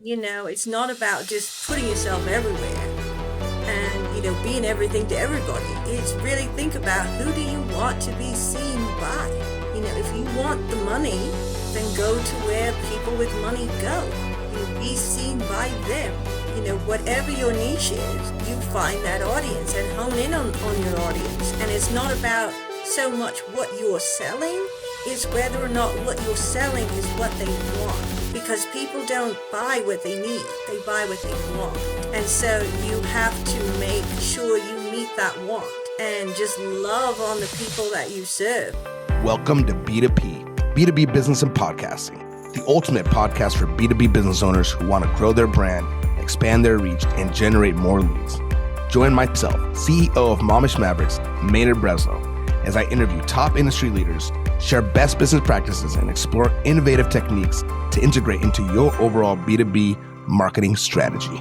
It's not about just putting yourself everywhere and, being everything to everybody. It's really think about who do you want to be seen by. If you want the money, then go to where people with money go. Be seen by them. Whatever your niche is, you find that audience and hone in on your audience. And it's not about so much what you're selling, it's whether or not what you're selling is what they want. Because people don't buy what they need, they buy what they want. And so you have to make sure you meet that want and just love on the people that you serve. Welcome to B2P, B2B Business and Podcasting, the ultimate podcast for B2B business owners who want to grow their brand, expand their reach, and generate more leads. Join myself, CEO of Momish Mavericks, Maynard Breslow, as I interview top industry leaders, share best business practices, and explore innovative techniques to integrate into your overall B2B marketing strategy.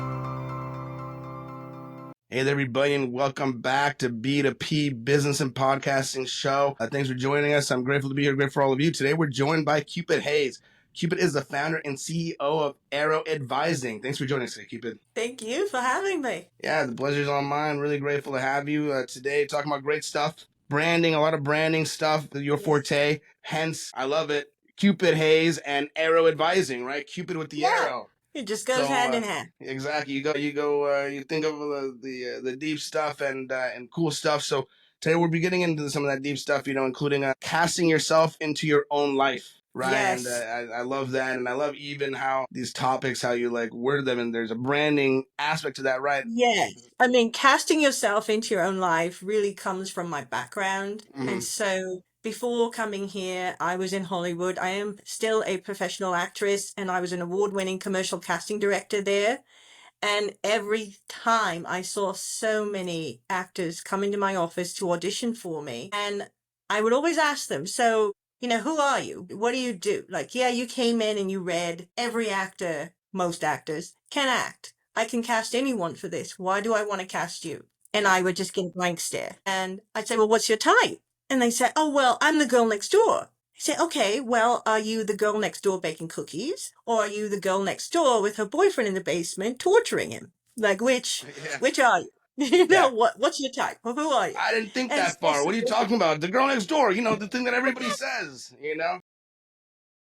Hey there, everybody, and welcome back to B2P Business and Podcasting Show. Thanks for joining us. I'm grateful to be here. Grateful for all of you. Today, we're joined by Cupid Hayes. Cupid is the founder and CEO of Arrow Advising. Thanks for joining us today, Cupid. Thank you for having me. Yeah, the pleasure's all mine. Really grateful to have you today talking about great stuff. Branding, a lot of branding stuff, your forte. Hence, I love it. Cupid Hayes and Arrow Advising, right? Cupid with the arrow. It just goes hand in hand. Exactly. You think of the deep stuff and cool stuff. So today we'll be getting into some of that deep stuff, including casting yourself into your own life. Right. Yes. And I love that. And I love even how these topics, how you word them. And there's a branding aspect to that, right? Yes. I mean, casting yourself into your own life really comes from my background. Mhm. And so before coming here, I was in Hollywood. I am still a professional actress and I was an award-winning commercial casting director there. And every time I saw so many actors come into my office to audition for me, and I would always ask them, so, who are you? What do you do? Like, yeah, you came in and you read every actor, most actors can act. I can cast anyone for this. Why do I want to cast you? And I would just get a blank stare. And I'd say, well, what's your type? And they say, oh, well, I'm the girl next door. I say, okay, well, are you the girl next door baking cookies? Or are you the girl next door with her boyfriend in the basement torturing him? Like, which are you? What's your type? Who are you? I didn't think that far. What are you talking about? The girl next door, the thing that everybody says,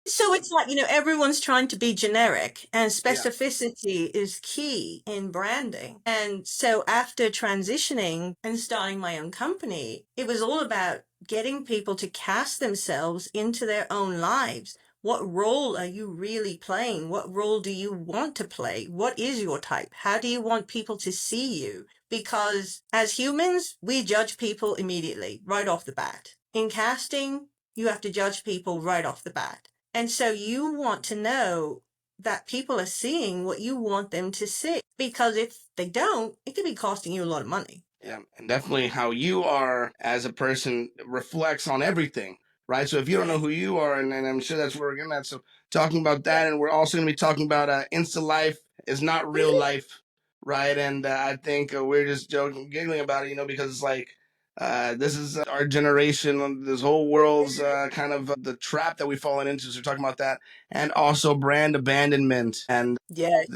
So it's like, everyone's trying to be generic and specificity is key in branding. And so after transitioning and starting my own company, it was all about getting people to cast themselves into their own lives. What role are you really playing? What role do you want to play? What is your type? How do you want people to see you? Because as humans, we judge people immediately, right off the bat. In casting, you have to judge people right off the bat. And so you want to know that people are seeing what you want them to see. Because if they don't, it could be costing you a lot of money. Yeah, and definitely how you are as a person reflects on everything, right? So if you don't know who you are, and I'm sure that's where we're getting at. So talking about that, and we're also going to be talking about Insta-life is not real life, right? And I think we're just joking, giggling about it, because it's like, this is our generation, this whole world's kind of the trap that we've fallen into. So we're talking about that. And also brand abandonment and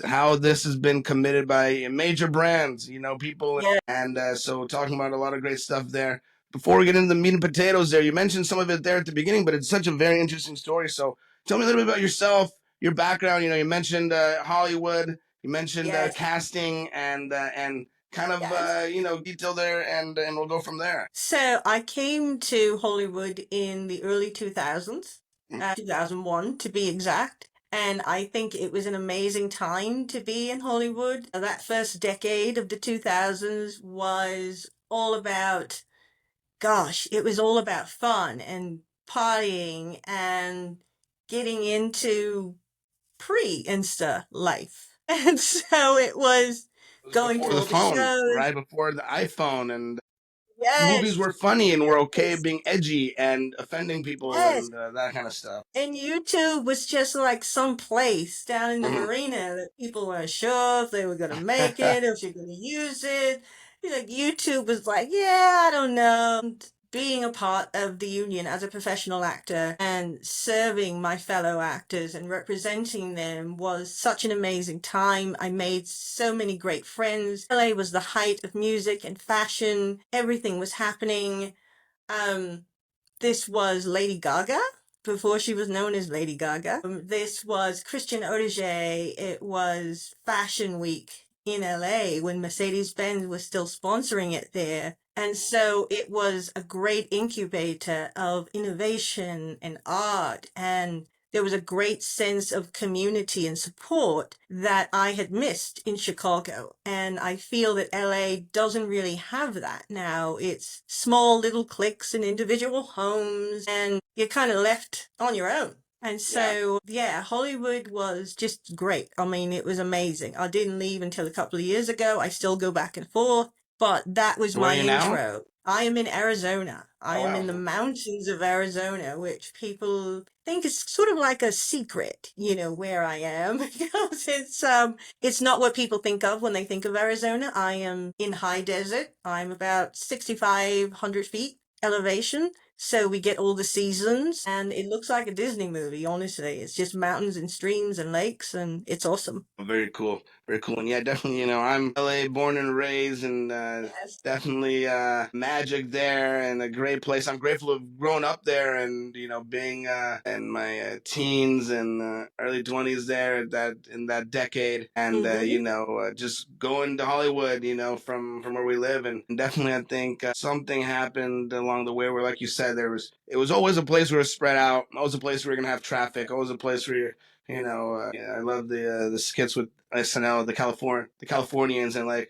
how this has been committed by major brands, people. And so talking about a lot of great stuff there. Before we get into the meat and potatoes there, you mentioned some of it there at the beginning, but it's such a very interesting story. So tell me a little bit about yourself, your background. You mentioned Hollywood, you mentioned casting and kind of, detail there, and we'll go from there. So I came to Hollywood in the early 2000s, 2001 to be exact. And I think it was an amazing time to be in Hollywood. That first decade of the 2000s was all about, it was all about fun and partying and getting into pre-Insta life. And so it was going to the all phone, the shows. right before the iPhone, and movies were funny and were okay being edgy and offending people and that kind of stuff. And YouTube was just like some place down in the marina that people weren't sure if they were going to make it, if you're going to use it. Like YouTube was like, yeah, I don't know. being a part of the union as a professional actor and serving my fellow actors and representing them was such an amazing time. I made so many great friends. LA was the height of music and fashion. Everything was happening. Um, this was Lady Gaga before she was known as Lady Gaga. This was Christian Audigier. It was Fashion Week in LA when Mercedes-Benz was still sponsoring it there. And so it was a great incubator of innovation and art, and there was a great sense of community and support that I had missed in Chicago. And I feel that LA doesn't really have that now. It's small little cliques and individual homes, and you're kind of left on your own. And so, yeah, Hollywood was just great. I mean, it was amazing. I didn't leave until a couple of years ago. I still go back and forth, but that was Where are my you now? intro. I am in Arizona. I Oh am wow. in the mountains of Arizona, which people think is sort of like a secret, where I am because it's not what people think of when they think of Arizona. I am in high desert. I'm about 6,500 feet elevation. So we get all the seasons and it looks like a Disney movie, honestly. It's just mountains and streams and lakes and it's awesome. Very cool. Very cool. And yeah, definitely, I'm LA born and raised, and Yes. definitely magic there and a great place. I'm grateful to have grown up there and, being in my teens and early 20s there in that decade, and Mm-hmm. just going to Hollywood, from where we live. And definitely I think something happened along the way where, like you said, it was always a place where it's spread out, always a place where you're going to have traffic, always a place where you're yeah, I love the skits with SNL, the Californians, and like,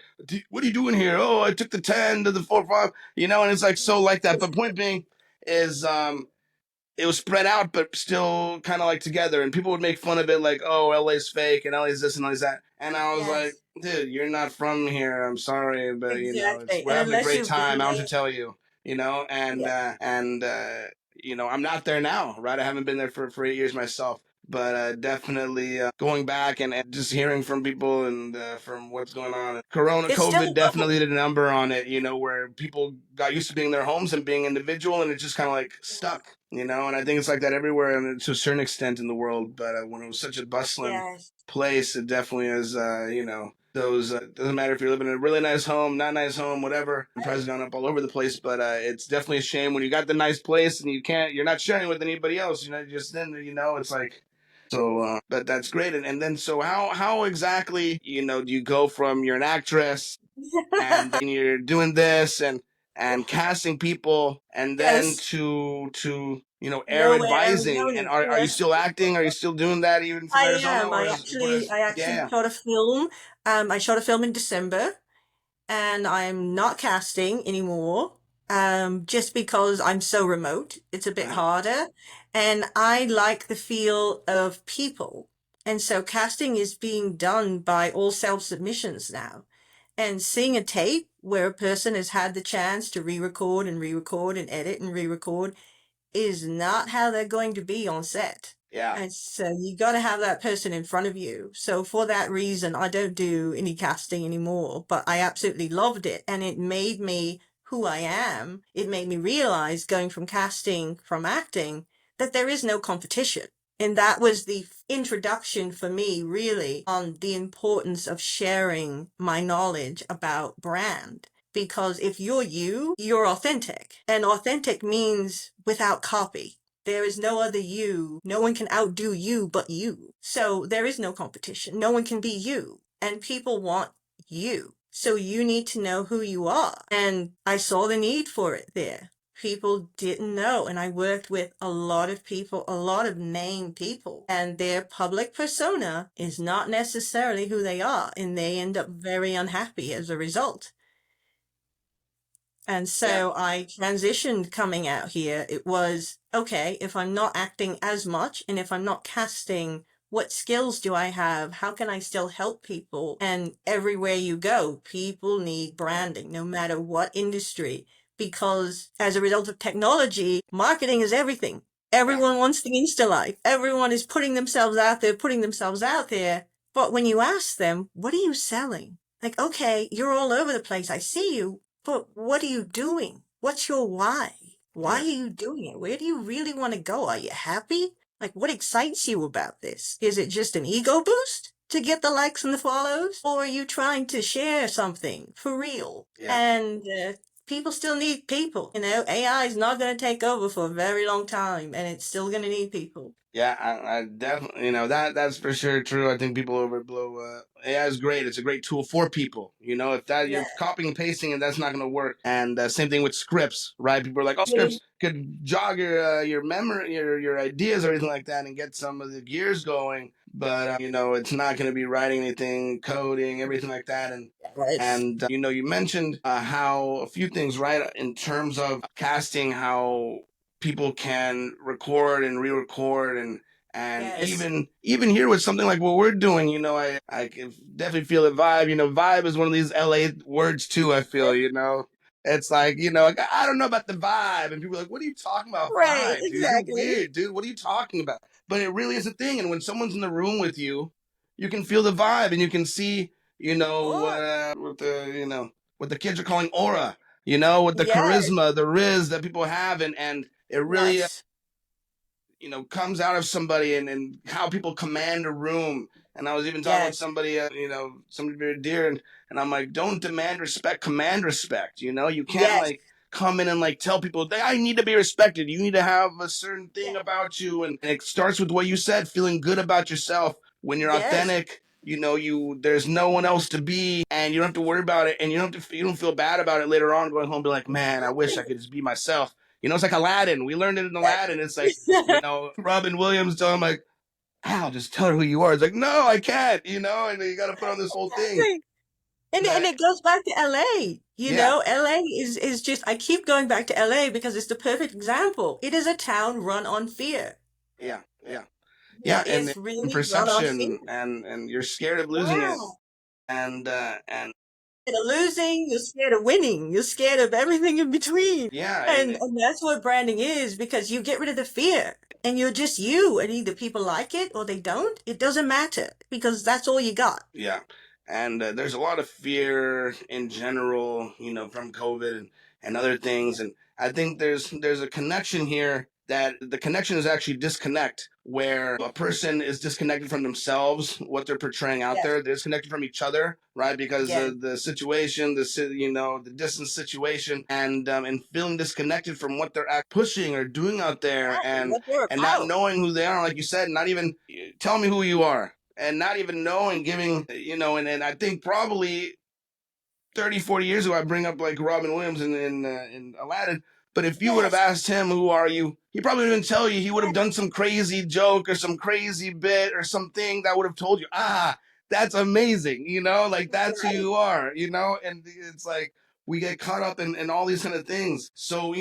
what are you doing here? Oh, I took the 10 to the 4 5, and it's like so like that. But point being is, it was spread out, but still kind of like together. And people would make fun of it, like, "Oh, LA's fake, and LA's this and LA's that." And I was like, Yes, "Dude, you're not from here. I'm sorry, but exactly. we're And having a unless great you've been time. I want to there, tell you, and yeah. I'm not there now, right? I haven't been there for 8 years myself." But definitely going back and just hearing from people and from what's going on. It's still COVID a bubble. definitely did a number on it, where people got used to being in their homes and being individual, and it just kind of like stuck, and I think it's like that everywhere and to a certain extent in the world. But when it was such a bustling Yes. place, it definitely is, those doesn't matter if you're living in a really nice home, not nice home, whatever. The price has gone up all over the place, but it's definitely a shame when you got the nice place and you're not sharing with anybody else. Just then, it's like, so, but that's great. And then, so how exactly, do you go from you're an actress and you're doing this and casting people, and then Yes. to air Nowhere, advising? And Arizona. are you Yes. still acting? Are you still doing that even from I Arizona, am. or I is what actually is I actually yeah? shot a film. I shot a film in December and I'm not casting anymore. Just because I'm so remote, it's a bit Right. harder. And I like the feel of people. And so casting is being done by all self-submissions now. And seeing a tape where a person has had the chance to re-record and re-record and edit and re-record is not how they're going to be on set. Yeah. And so you got to have that person in front of you. So for that reason, I don't do any casting anymore, but I absolutely loved it. And it made me who I am. It made me realize going from casting from acting that there is no competition. And that was the introduction for me, really, on the importance of sharing my knowledge about brand. Because if you're you, you're authentic. And authentic means without copy. There is no other you. No one can outdo you but you. So there is no competition. No one can be you. And people want you. So you need to know who you are. And I saw the need for it there. People didn't know. And I worked with a lot of people, a lot of named people. And their public persona is not necessarily who they are. And they end up very unhappy as a result. And Yeah. so I transitioned coming out here. It was, okay, if I'm not acting as much and if I'm not casting, what skills do I have? How can I still help people? And everywhere you go, people need branding, no matter what industry, because as a result of technology, marketing is everything. Yeah. Everyone wants the Insta-life. Everyone is putting themselves out there, putting themselves out there. But when you ask them, what are you selling? Like, okay, you're all over the place. I see you, but what are you doing? What's your why? Why are you doing it? Where do you really want to go? Are you happy? Like, what excites you about this? Is it just an ego boost to get the likes and the follows? Or are you trying to share something for real? Yeah. And people still need people. You know, AI is not going to take over for a very long time, and it's still going to need people. Yeah, I definitely, that's for sure true. I think people overblow. AI is great. It's a great tool for people. If that Yeah. you're copying and pasting, and that's not going to work. And same thing with scripts, right? People are like, oh, scripts could jog your memory, your ideas, or anything like that, and get some of the gears going. But it's not going to be writing anything, coding, everything like that. Yes. And you mentioned how a few things, right, in terms of casting, how people can record and re-record and Yes. even here with something like what we're doing, I can definitely feel it. Vibe is one of these LA words too. I feel, it's like, like, I don't know about the vibe, and people are like, what are you talking about Right, vibe, dude? You're exactly. weird, dude. What are you talking about? But it really is a thing, and when someone's in the room with you, you can feel the vibe, and you can see, Oh, what the what the kids are calling aura, with the yes, charisma, the riz that people have, and it really yes, comes out of somebody, and how people command a room. And I was even talking with yes, somebody, somebody very dear, and I'm like, don't demand respect, command respect. You can't yes, like come in and like tell people that I need to be respected. You need to have a certain thing yes, about you, and it starts with what you said, feeling good about yourself when you're yes, authentic. There's no one else to be, and you don't have to worry about it, and you don't feel bad about it later on going home, be like, man, I wish I could just be myself. It's like Aladdin. We learned it in Aladdin. It's like, yes. Robin Williams telling him like, Al, just tell her who you are. It's like, no, I can't, and then you got to put on this whole thing Exactly. And that, it goes back to LA. You yeah, know, LA is just I keep going back to LA because it's the perfect example. It is a town run on fear. yeah, yeah, Yeah, yeah, and it's really run on fear. perception, and you're scared of losing it, Yeah. and Scared of losing, you're scared of winning, you're scared of everything in between. yeah, And that's what branding is because you get rid of the fear and you're just you and either people like it or they don't. It doesn't matter because that's all you got. yeah, and there's a lot of fear in general, from COVID and other things, and I think there's a connection here, that the connection is actually disconnect, where a person is disconnected from themselves, what they're portraying out Yes. there. They're disconnected from each other, right? Because Yes. the situation, the distance situation, and feeling disconnected from what they're pushing or doing out there, Exactly. and What they're not about. knowing who they are, like you said, not even tell me who you are, and not even knowing, giving, and I think probably 30, 40 years ago, I bring up like Robin Williams in Aladdin. But if you would have Yes. asked him, who are you? He probably wouldn't tell you. He would have Yes. done some crazy joke or some crazy bit or something that would have told you, that's amazing. Like that's who Right. you are, and it's like, we get caught up in all these kind of things. So,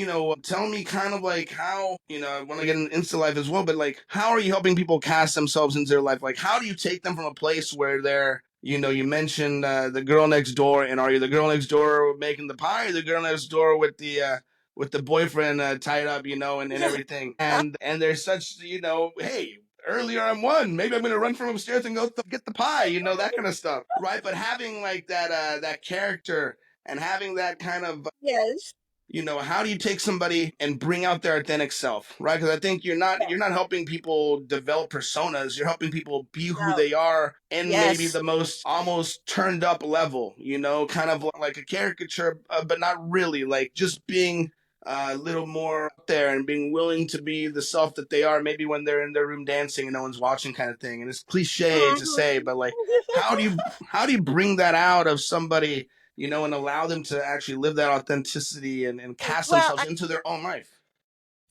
tell me kind of like how, I want to get an Insta-life as well, but like, how are you helping people cast themselves into their life? Like, how do you take them from a place where they're, you mentioned the girl next door, and are you the girl next door making the pie, or the girl next door with the boyfriend tied up, and everything, and there's such, hey, earlier I'm one. Maybe I'm gonna run from upstairs and go get the pie, that kind of stuff, right? But having like that character, and having that kind of, Yes. how do you take somebody and bring out their authentic self, right? Because I think you're not helping people develop personas. You're helping people be who No. they are, in maybe Yes. the most almost turned up level, kind of like a caricature, but not really, like just being a little more up there, and being willing to be the self that they are, maybe when they're in their room dancing and no one's watching, kind of thing. And it's cliche to Mhm. say, but like, how do you bring that out of somebody, and allow them to actually live that authenticity, and cast Well, themselves into their own life?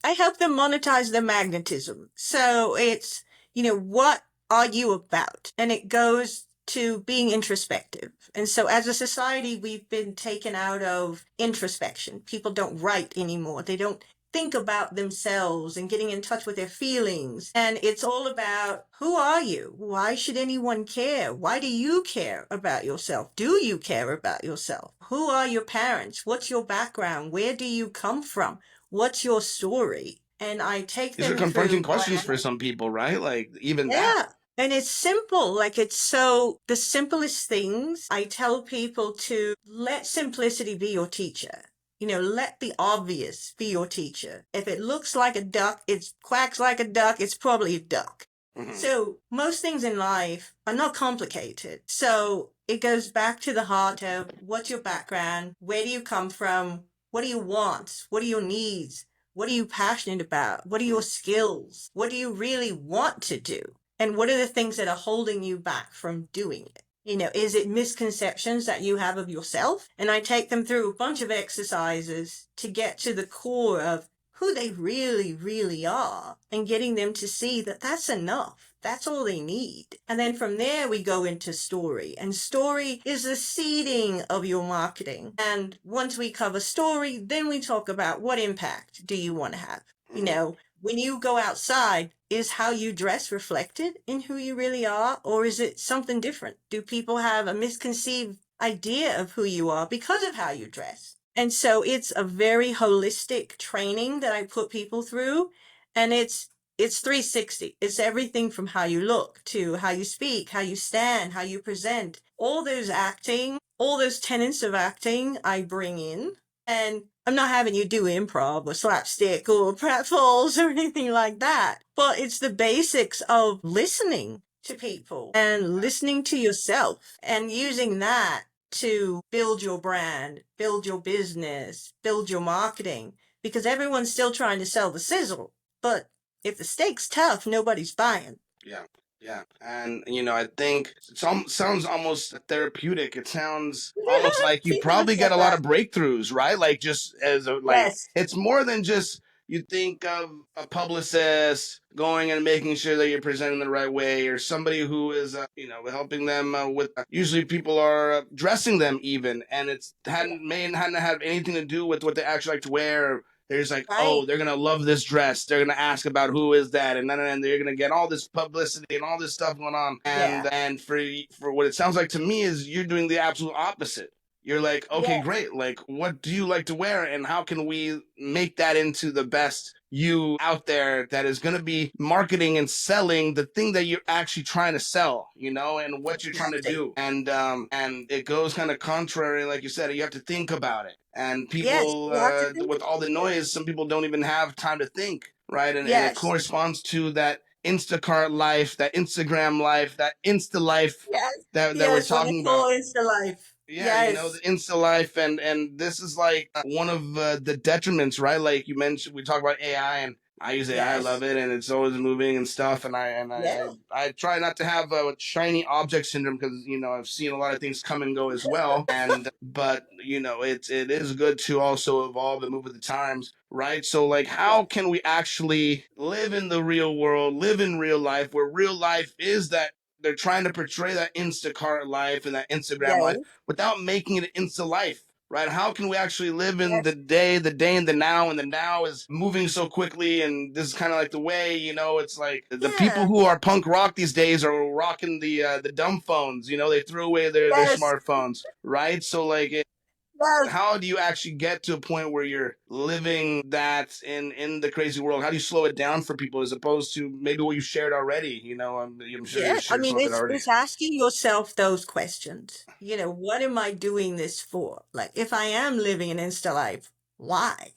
I help them monetize their magnetism. So it's, what are you about? And it goes to being introspective. And so as a society, we've been taken out of introspection. People don't write anymore. They don't think about themselves and getting in touch with their feelings. And it's all about who are you? Why should anyone care? Why do you care about yourself? Do you care about yourself? Who are your parents? What's your background? Where do you come from? What's your story? And I take These are them confronting through questions for some people, right? Like, even that. yeah. And it's simple. Like it's so the simplest things. I tell people to let simplicity be your teacher. let the obvious be your teacher. If it looks like a duck, it quacks like a duck, it's probably a duck. Mhm. So most things in life are not complicated. So it goes back to the heart of what's your background? Where do you come from? What do you want? What are your needs? What are you passionate about? What are your skills? What do you really want to do? And what are the things that are holding you back from doing it? Is it misconceptions that you have of yourself? And I take them through a bunch of exercises to get to the core of who they really, really are and getting them to see that that's enough. That's all they need. And then from there, we go into story. And story is the seeding of your marketing. And once we cover story, then we talk about what impact do you want to have? When you go outside, is how you dress reflected in who you really are, or is it something different? Do people have a misconceived idea of who you are because of how you dress? And so it's a very holistic training that I put people through, and it's 360. It's everything from how you look to how you speak, how you stand, how you present. All those tenets of acting I bring in. And I'm not having you do improv or slapstick or pratfalls or anything like that. But it's the basics of listening to people and listening to yourself and using that to build your brand, build your business, build your marketing. Because everyone's still trying to sell the sizzle. But if the steak's tough, nobody's buying. Yeah, yeah, and I think it sounds almost therapeutic. It sounds almost like you People have probably get said a lot that. of breakthroughs, right? Like just as a Yes. it's more than just you think of a publicist going and making sure that you're presenting the right way, or somebody who is helping them with. Usually, people are dressing them even, and it's hadn't have anything to do with what they actually like to wear. There's like, oh, Right. they're gonna love this dress. They're gonna ask about who is that, and then they're gonna get all this publicity and all this stuff going on. Yeah. And for what it sounds like to me is you're doing the absolute opposite. You're like, okay, Yeah. great. Like, what do you like to wear, and how can we make that into the best you out there that is going to be marketing and selling the thing that you're actually trying to sell, and what you're trying to Exactly. do. And it goes kind of contrary, like you said, you have to think about it. And Yes. people, You have to think with all the about it. noise, some people don't even have time to think, right? And it Yes. corresponds to that Instacart life, that Instagram life, that Insta life Yes. that we're Yes. What I talking about. call Insta-life. Yeah, the Yes. Insta life, and this is like one of the detriments, right? Like you mentioned, we talk about AI, and I use AI, I love Yes. it, and it's always moving and stuff. And Yeah. I try not to have shiny object syndrome because I've seen a lot of things come and go as well. And but it is good to also evolve and move with the times, right? So like, Yeah. how can we actually live in the real world, live in real life, where real life is that they're trying to portray that Instacart life and that Instagram life Yes. without making it Insta life, right? How can we actually live in Yes. the day and the now is moving so quickly, and this is kind of like the way, it's like the people Yeah. who are punk rock these days are rocking the dumb phones, they threw away their Yes. smartphones, right? So like Yes. how do you actually get to a point where you're living that in the crazy world? How do you slow it down for people as opposed to maybe what you shared already? I'm sure you Yeah. I shared some mean, of it already. it's asking yourself those questions. What am I doing this for? Like, if I am living an Insta-life, why?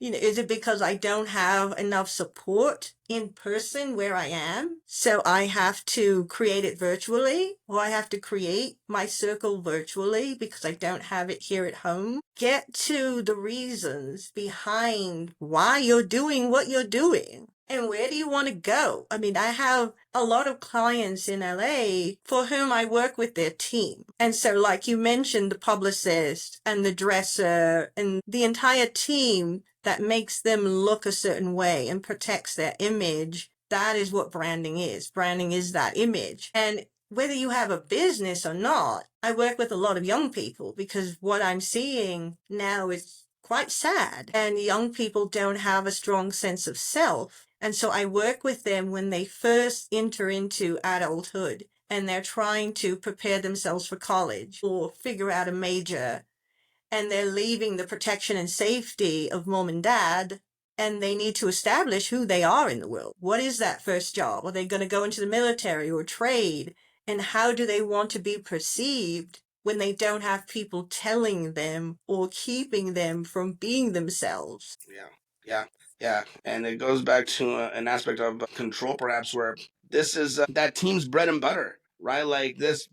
Is it because I don't have enough support in person where I am? So I have to create it virtually, or I have to create my circle virtually because I don't have it here at home? Get to the reasons behind why you're doing what you're doing. And where do you want to go? I mean, I have a lot of clients in LA for whom I work with their team. And so, like you mentioned, the publicist and the dresser and the entire team that makes them look a certain way and protects their image. That is what branding is. Branding is that image. And whether you have a business or not, I work with a lot of young people because what I'm seeing now is quite sad. And young people don't have a strong sense of self. And so I work with them when they first enter into adulthood and they're trying to prepare themselves for college or figure out a major, and they're leaving the protection and safety of mom and dad, and they need to establish who they are in the world. What is that first job? Are they going to go into the military or trade? And how do they want to be perceived when they don't have people telling them or keeping them from being themselves. Yeah, yeah, yeah. And it goes back to an aspect of control, perhaps, where this is that team's bread and butter, right? Like this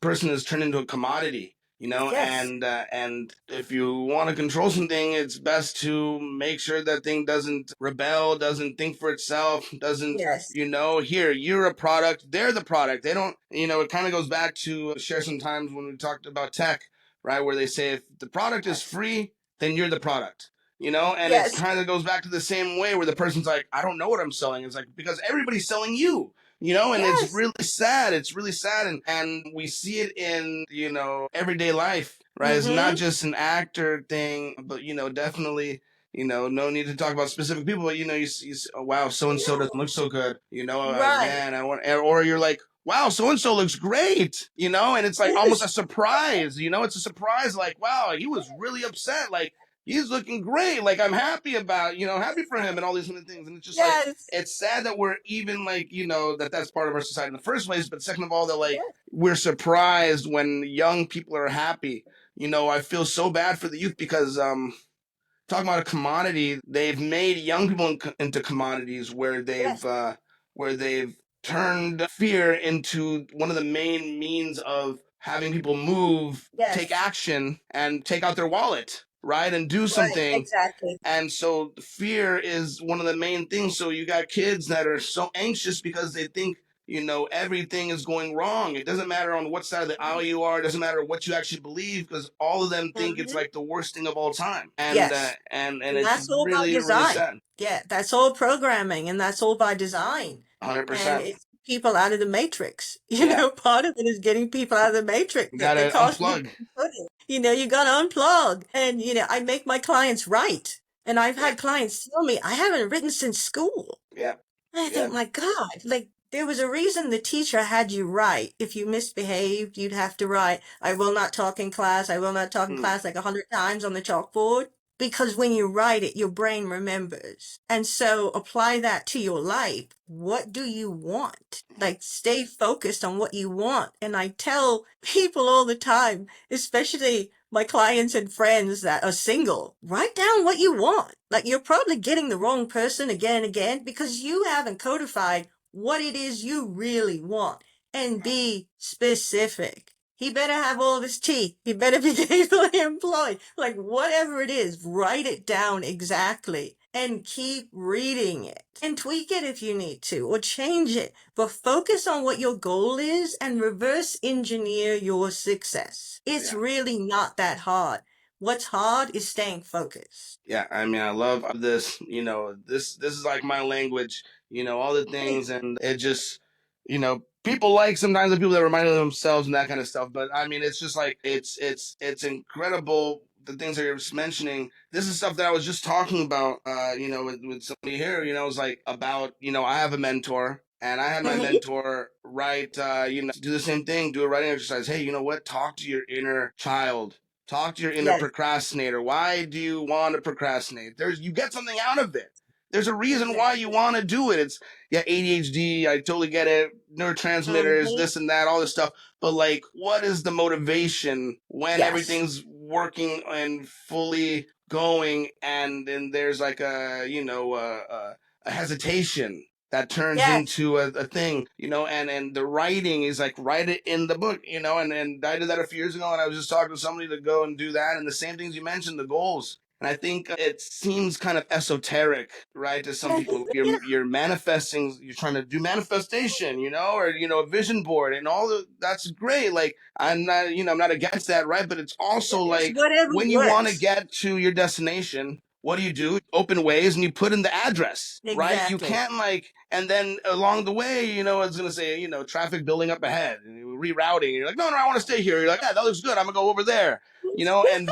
person is turned into a commodity, Yes, and if you want to control something, it's best to make sure that thing doesn't rebel, doesn't think for itself, doesn't. yes, Here, you're a product, they're the product. They don't, it kind of goes back to share sometimes when we talked about tech, right? Where they say if the product is yes, free, then you're the product, and it's yes, kind of goes back to the same way where the person's like, I don't know what I'm selling. It's like, because everybody's selling you, and it's yes. really sad. It's really sad. And we see it in, everyday life, right? It's not Mm-hmm. just an actor thing, but, definitely, no need to talk about specific people, but, oh, wow, so and so doesn't look so good, Right. man, I want, or you're like, wow, so and so looks great, and it's like almost a surprise, it's a surprise, like, wow, he was really upset, like, he's looking great. Like, I'm happy about, happy for him and all these other things. And it's just like, Yes. it's sad that we're even like, that's part of our society in the first place. But second of all, that like, Yes. we're surprised when young people are happy. I feel so bad for the youth because, talking about a commodity, they've made young people into commodities Yes. where they've turned fear into one of the main means of having people move, take Yes. action, and take out their wallet, right, and do Right. something. Exactly. And so fear is one of the main things. So you got kids that are so anxious because they think, everything is going wrong. It doesn't matter on what side of the aisle you are. It doesn't matter what you actually believe, because all of them think it's Mm-hmm. like the worst thing of all time. And Yes. and And it's that's all by really, really design. sad. Yeah, that's all programming and that's all by design. And 100%. it's people out of the matrix. Yeah. Part of it is getting people out of the matrix You that got they to constantly unplug. put in. You got to unplug. And, I make my clients write. And I've Yeah. had clients tell me, I haven't written since school. Yeah. And I Yeah. think, my God, like there was a reason the teacher had you write. If you misbehaved, you'd have to write, I will not talk in class. I will not talk in Mm. class like 100 times on the chalkboard. Because when you write it, your brain remembers. And so apply that to your life. What do you want? Like stay focused on what you want. And I tell people all the time, especially my clients and friends that are single, write down what you want. Like you're probably getting the wrong person again and again because you haven't codified what it is you really want. And be specific. He better have all of his teeth. He better be gainfully employed. Like whatever it is, write it down exactly and keep reading it and tweak it if you need to or change it. But focus on what your goal is and reverse engineer your success. It's Yeah. really not that hard. What's hard is staying focused. Yeah, I mean, I love this. This is like my language. All the things, and it just, people like sometimes the people that remind of themselves and that kind of stuff. But I mean, it's just like it's incredible the things that you're just mentioning. This is stuff that I was just talking about. With somebody here. It was like about, I have a mentor. And I had my Mhm. mentor write, do the same thing, do a writing exercise. Hey, you know what? Talk to your inner child. Talk to your inner Yes, procrastinator. Why do you want to procrastinate? You get something out of it. There's a reason why you exactly. want to do it. It's, yeah, ADHD. I totally get it. Neurotransmitters, Hmm. this and that, all this stuff. But like, what is the motivation when Yes, everything's working and fully going, and then there's like a hesitation that turns yes, into a thing, and the writing is like, write it in the book, and I did that a few years ago, and I was just talking to somebody to go and do that, and the same things you mentioned, the goals. And I think it seems kind of esoteric, right, to some yes, people. You're manifesting, you're trying to do manifestation, or a vision board and all that's great. Like, I'm not, I'm not against that, right? But it's also yes, like, whatever when you want to works. get to your destination, what do? Open Waze and you put in the address, right? You Exactly. can't like, and then along the way, it's gonna say, traffic building up ahead, and rerouting. And you're like, no, no, I want to stay here. You're like, yeah, that looks good. I'm gonna go over there.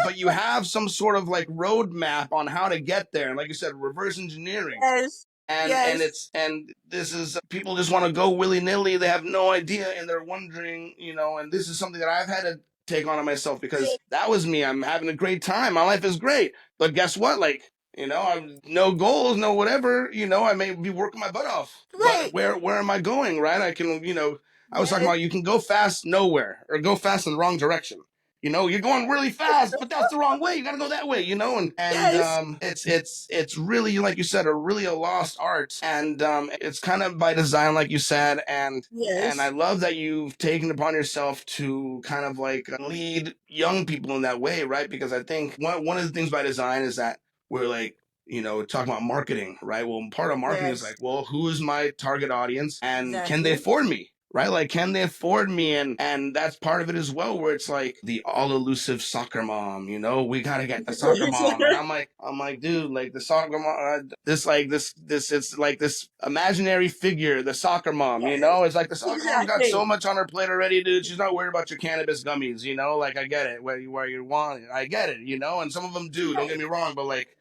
But you have some sort of like roadmap on how to get there, and like you said, reverse engineering. Yes, yes, And this is, people just want to go willy nilly. They have no idea, and they're wondering, and this is something that I've had to take on myself, because that was me. I'm having a great time. My life is great, but guess what? Like, I'm no goals, no whatever. I may be working my butt off, but right. where am I going? Right? I can, I was talking Yes. about you can go fast nowhere or go fast in the wrong direction. You're going really fast, but that's the wrong way. You got to go that way, and Yes. it's really, like you said, a lost art, and it's kind of by design, like you said, and I Yes. love that you've taken upon yourself to kind of like lead young people in that way, right? Because I think one of the things by design is that we're like, talking about marketing, right? Well, part of marketing is Yes. like, well, who is my target audience and can they Exactly. afford me? Right? Like, can they afford me? And that's part of it as well, where it's like the all elusive soccer mom, we gotta get the soccer mom. And I'm like, dude, like the soccer mom, it's like this imaginary figure, the soccer mom, Yes. it's like the soccer mom's got so Exactly. much on her plate already, dude. She's not worried about your cannabis gummies, like I get it, where you want it. I get it, and some of them do, don't get me wrong, but like,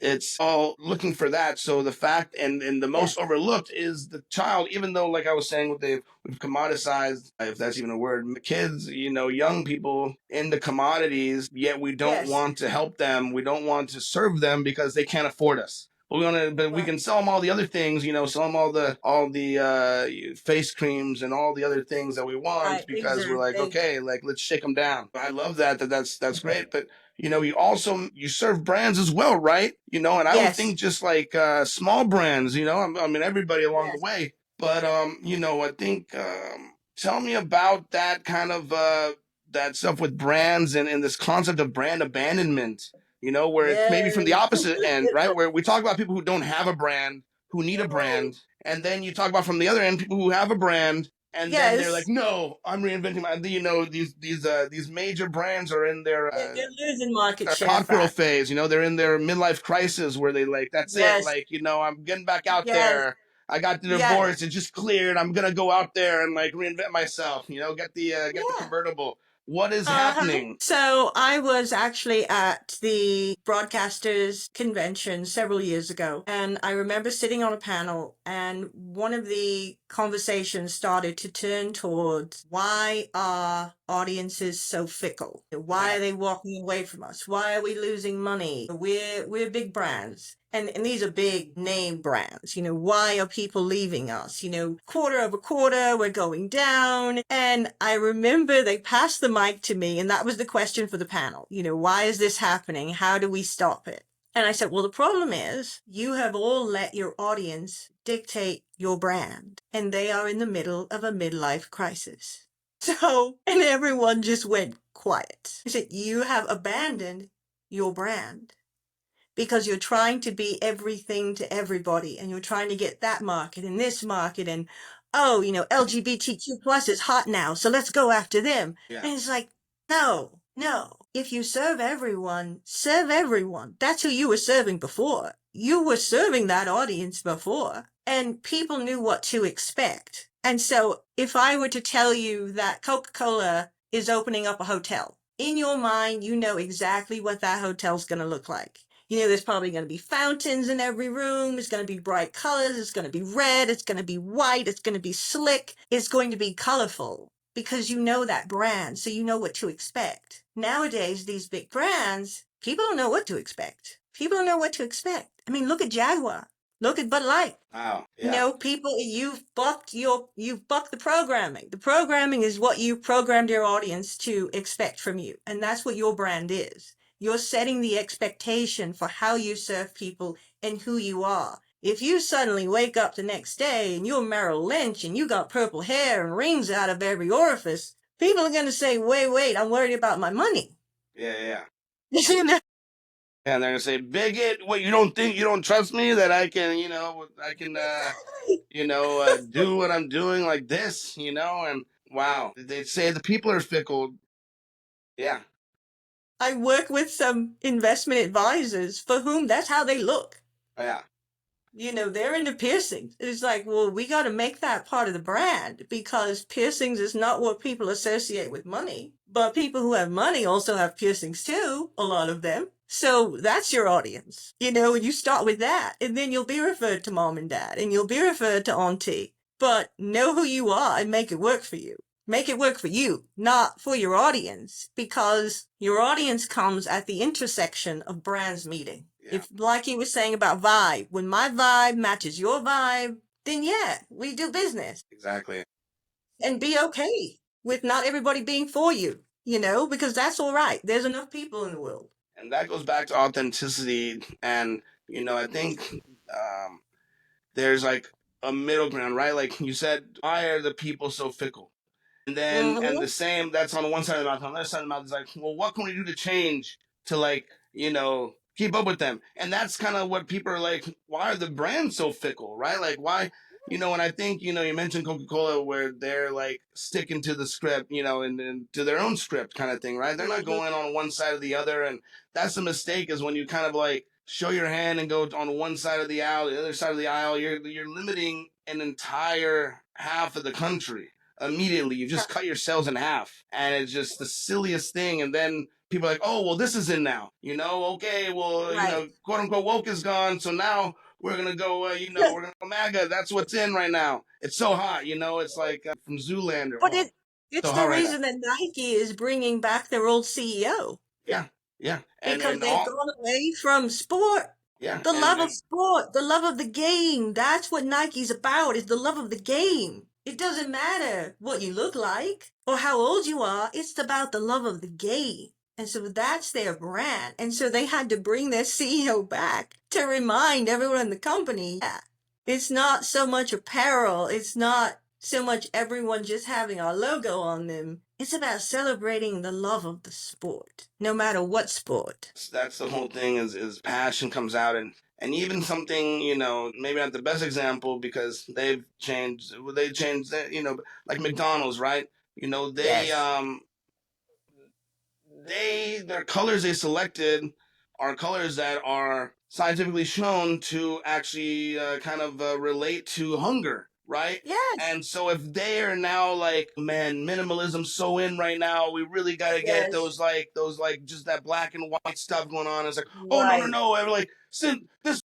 it's all looking for that. So the fact and the Yes. most overlooked is the child, even though, like I was saying, we've commoditized, if that's even a word, kids, young people into commodities, yet we don't Yes. want to help them. We don't want to serve them because they can't afford us. But we Right. can sell them all the other things, sell them all the face creams and all the other things that we want Right. because we're like, Exactly. okay, like let's shake them down. I love that's great, but you serve brands as well, right? And I don't Yes. think just like small brands, I mean everybody along the Yes. way. But I think tell me about that kind of that stuff with brands and this concept of brand abandonment, where it's maybe from the Yes. opposite end, right? Where we talk about people who don't have a brand, who need a brand, and then you talk about from the other end people who have a brand and then they're like, Yes. no, I'm reinventing my. These major brands are in their They're losing market share cockerel fast. phase. They're in their midlife crisis where they like, that's it. Yes. Like, I'm getting back out Yes. there. I got the Yes. divorce. It just cleared. I'm gonna go out there and like reinvent myself. Get the Yeah. convertible. What is Uh-huh. happening? So I was actually at the broadcasters convention several years ago, and I remember sitting on a panel, and one of the conversations started to turn towards why are audiences so fickle? Why Yeah. are they walking away from us? Why are we losing money? We're big brands. And these are big name brands. Why are people leaving us? Quarter over quarter, we're going down. And I remember they passed the mic to me, and that was the question for the panel. Why is this happening? How do we stop it? And I said, well, the problem is you have all let your audience dictate your brand, and they are in the middle of a midlife crisis. So, and everyone just went quiet. I said, you have abandoned your brand because you're trying to be everything to everybody and you're trying to get that market and this market and LGBTQ plus is hot now, so let's go after them. Yeah. And it's like, no, no. If you serve everyone, serve everyone. That's who you were serving before. You were serving that audience before, and people knew what to expect. And so if I were to tell you that Coca-Cola is opening up a hotel, in your mind, you know exactly what that hotel's going to look like. There's probably going to be fountains in every room. It's going to be bright colors. It's going to be red. It's going to be white. It's going to be slick. It's going to be colorful because you know that brand, so you know what to expect. Nowadays, these big brands, people don't know what to expect. People don't know what to expect. I mean, look at Jaguar. Look at Bud Light. Wow. Yeah. People, you've bucked the programming. The programming is what you programmed your audience to expect from you, and that's what your brand is. You're setting the expectation for how you serve people and who you are. If you suddenly wake up the next day and you're Merrill Lynch and you got purple hair and rings out of every orifice, people are going to say, wait, I'm worried about my money. Yeah. You know? And they're gonna say, bigot. What, you don't trust me that I can, do what I'm doing like this, and wow, they say the people are fickle. Yeah. I work with some investment advisors for whom that's how they look. Yeah. They're into piercings. It's like, well, we got to make that part of the brand because piercings is not what people associate with money. But people who have money also have piercings too, a lot of them. So that's your audience, and you start with that, and then you'll be referred to mom and dad, and you'll be referred to auntie. But know who you are and make it work for you. Make it work for you, not for your audience, because your audience comes at the intersection of brands meeting. Yeah. If, like you were saying about vibe, when my vibe matches your vibe, then yeah, we do business Exactly. and be okay with not everybody being for you, because that's all right. There's enough people in the world. And that goes back to authenticity. And, I think there's like a middle ground, right? Like you said, why are the people so fickle? And Hmm. the same, that's on one side of the mouth. On the other side of the mouth is like, well, what can we do to change to like, keep up with them? And that's kind of what people are like, why are the brands so fickle, right? Like, why, and I think, you mentioned Coca-Cola where they're like sticking to the script, and to their own script kind of thing, right? They're not Hmm. going on one side or the other. And that's the mistake is when you kind of like show your hand and go on one side of the aisle, the other side of the aisle, you're limiting an entire half of the country immediately. You just cut yourselves in half, and it's just the silliest thing. And then people are like, "Oh, well, this is in now." Okay, well, Right. quote unquote woke is gone, so now we're gonna go. We're gonna go MAGA. That's what's in right now. It's so hot. It's like from Zoolander. But Oh, it's so the hot right now. reason that Nike is bringing back their old CEO Yeah, yeah, because and they've all gone away from sport. yeah, The love of and sport, the love of the game. That's what Nike's about, is the love of the game. It doesn't matter what you look like or how old you are. It's about the love of the game. And so that's their brand. And so they had to bring their CEO back to remind everyone in the company, yeah, it's not so much apparel. It's not so much everyone just having our logo on them. It's about celebrating the love of the sport, no matter what sport. that's the whole thing is passion comes out. And even something, maybe not the best example because they changed that, like McDonald's, right? They Yes. their colors they selected are colors that are scientifically shown to actually kind of relate to hunger, right? Yes. And so if they are now like, man, minimalism's so in right now, we really got to get Yes. those just that black and white stuff going on. It's like, oh no no Right. no, like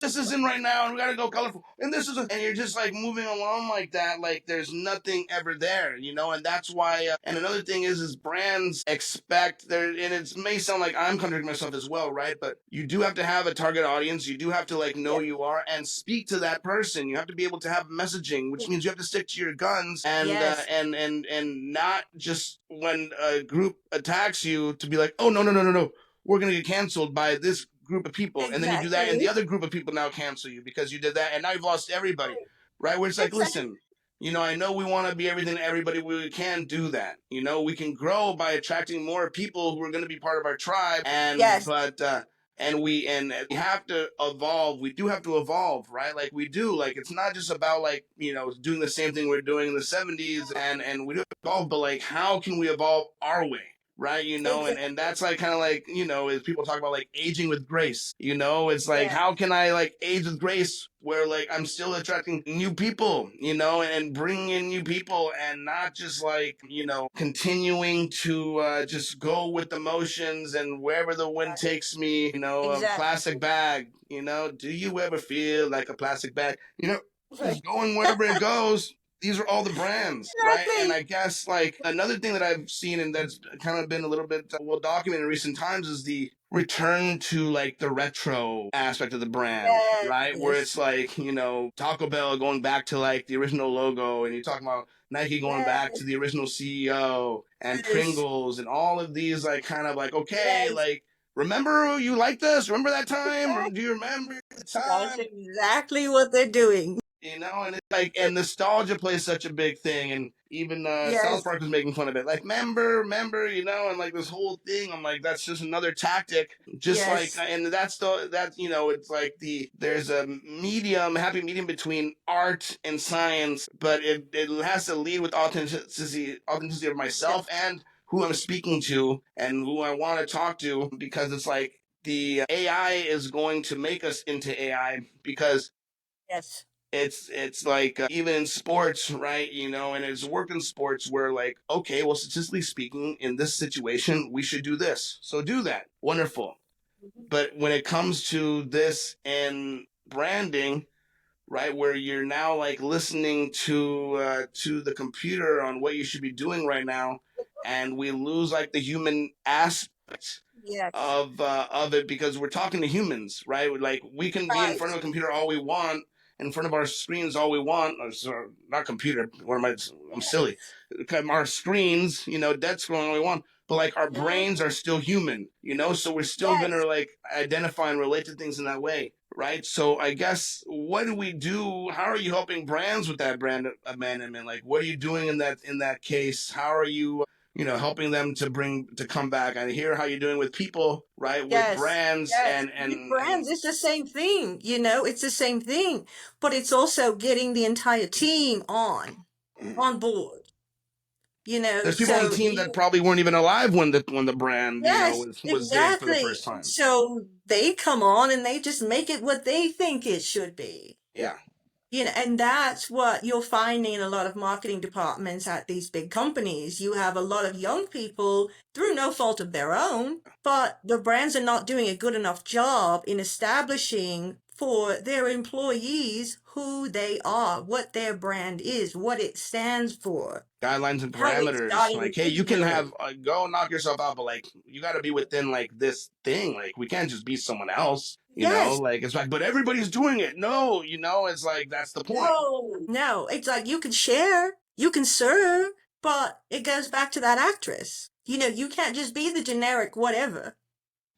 this is in right now, and we got to go colorful, and and you're just like moving along like that, like there's nothing ever there, and that's why. And another thing is brands expect there, and it may sound like I'm contradicting myself as well, right? But you do have to have a target audience. You do have to like know Yes. who you are and speak to that person. You have to be able to have messaging, which means you have to stick to your guns and Yes. and not just when a group attacks you to be like, oh no no no no no, we're gonna get canceled by this group of people, and then you do that, and the Exactly. other group of people now cancel you because you did that, and now you've lost everybody, Right. right? Where it's like, Exactly. listen, I know we want to be everything to everybody. We can do that. We can grow by attracting more people who are going to be part of our tribe, and Yes. but and we have to evolve. We do have to evolve, right? Like we do. Like it's not just about like doing the same thing we're doing in the '70s, and we do evolve, but like how can we evolve our way? Right, and Exactly. that's like kind of like as people talk about like aging with grace. It's like Yeah. how can I like age with grace where like I'm still attracting new people, and bringing in new people, and not just like continuing to just go with the motions and wherever the wind Right. takes me. A Exactly. plastic bag. Do you ever feel like a plastic bag? Right. Just going wherever it goes. These are all the brands, right? And Exactly. I guess like another thing that I've seen and that's kind of been a little bit well documented in recent times is the return to like the retro aspect of the brand, right? Where Yes. it's like, Taco Bell going back to like the original logo, and you're talking about Nike going back to Yes. the original CEO, and Yes. Pringles, and all of these like kind of like, okay, Yes. like remember you liked us? Remember that time? Exactly. Do you remember the That's time? exactly what they're doing. And it's like, and nostalgia plays such a big thing, and even South Yes. Park was making fun of it, like member, and like this whole thing. I'm like, that's just another tactic, just like, Yes. and that's it's like there's a happy medium between art and science, but it has to lead with authenticity of myself Yes. and who I'm speaking to and who I want to talk to, because it's like the AI is going to make us into AI because Yes. it's like even in sports, right? And it's worked in sports where like, okay, well, statistically speaking, in this situation, we should do this, so do that, wonderful. Mhm. But when it comes to this and branding, right, where you're now like listening to the computer on what you should be doing right now, and we lose like the human aspect Yes. of it because we're talking to humans, right? Like we can be in Right. front of a computer all we want, in front of our screens all we want, or not computer, what am I, I'm silly. Our screens, dead scrolling all we want, but like our brains are still human, so we're still gonna Yes. like identify and relate to things in that way, right? So I guess what do we do? How are you helping brands with that brand abandonment? Like, what are you doing in that case? How are you helping them to come back? I hear how you're doing with people, right? With Yes. brands Yes. With and brands, it's the same thing, it's the same thing. But it's also getting the entire team on board, there's people on the so team that probably weren't even alive when the brand yes, was there for the exactly. first time. So they come on and they just make it what they think it should be. Yeah. And that's what you're finding in a lot of marketing departments at these big companies. You have a lot of young people through no fault of their own, but the brands are not doing a good enough job in establishing for their employees who they are, what their brand is, what it stands for, Guidelines and how it's parameters. starting Like, hey, you can digitally. have go knock yourself out, but like you got to be within like this thing. Like, we can't just be someone else. Yes. Like it's like, but everybody's doing it. No, it's like that's the point. No, it's like you can share, you can serve, but it goes back to that actress. You can't just be the generic whatever.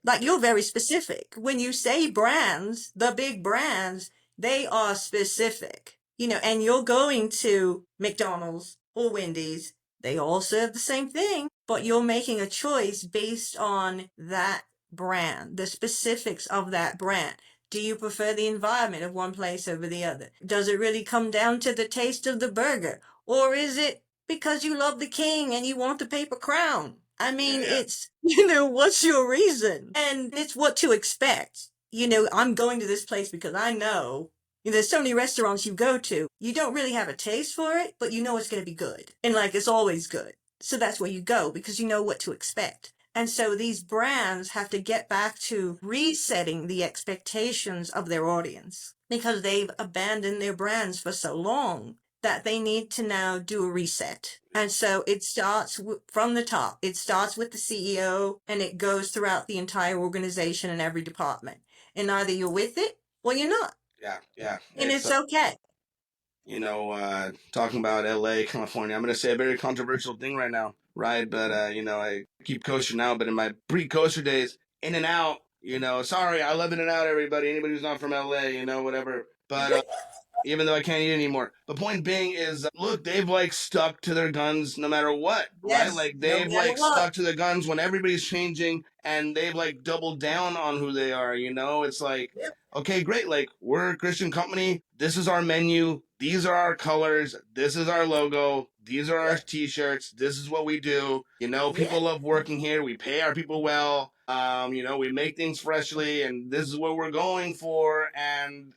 Like you're very specific. When you say brands, the big brands, they are specific. And you're going to McDonald's or Wendy's, they all serve the same thing, but you're making a choice based on that brand, the specifics of that brand. Do you prefer the environment of one place over the other? Does it really come down to the taste of the burger? Or is it because you love the king and you want the paper crown? I mean, Yeah. it's, what's your reason? And it's what to expect. I'm going to this place because I know, there's so many restaurants you go to, you don't really have a taste for it, but you know it's going to be good. And like, it's always good. So that's where you go because you know what to expect. And so these brands have to get back to resetting the expectations of their audience because they've abandoned their brands for so long that they need to now do a reset. And so it starts from the top. It starts with the CEO and it goes throughout the entire organization and every department. And either you're with it or you're not. Yeah, yeah. And It's it's okay. talking about LA, California. I'm gonna say a very controversial thing right now, right? But I keep kosher now, but in my pre-kosher days, In and Out. Sorry, I love In and Out. Everybody, anybody who's not from LA, whatever. But even though I can't eat anymore. The point being is, look, they've like stuck to their guns no matter what, right? Yes, Like no they've matter like what. stuck to their guns when everybody's changing, and they've like doubled down on who they are. It's like, Yep. okay, great. Like, we're a Christian company. This is our menu. These are our colors. This is our logo. These are our Yep. t-shirts. This is what we do. Yeah. People love working here. We pay our people well. We make things freshly, and this is what we're going for. And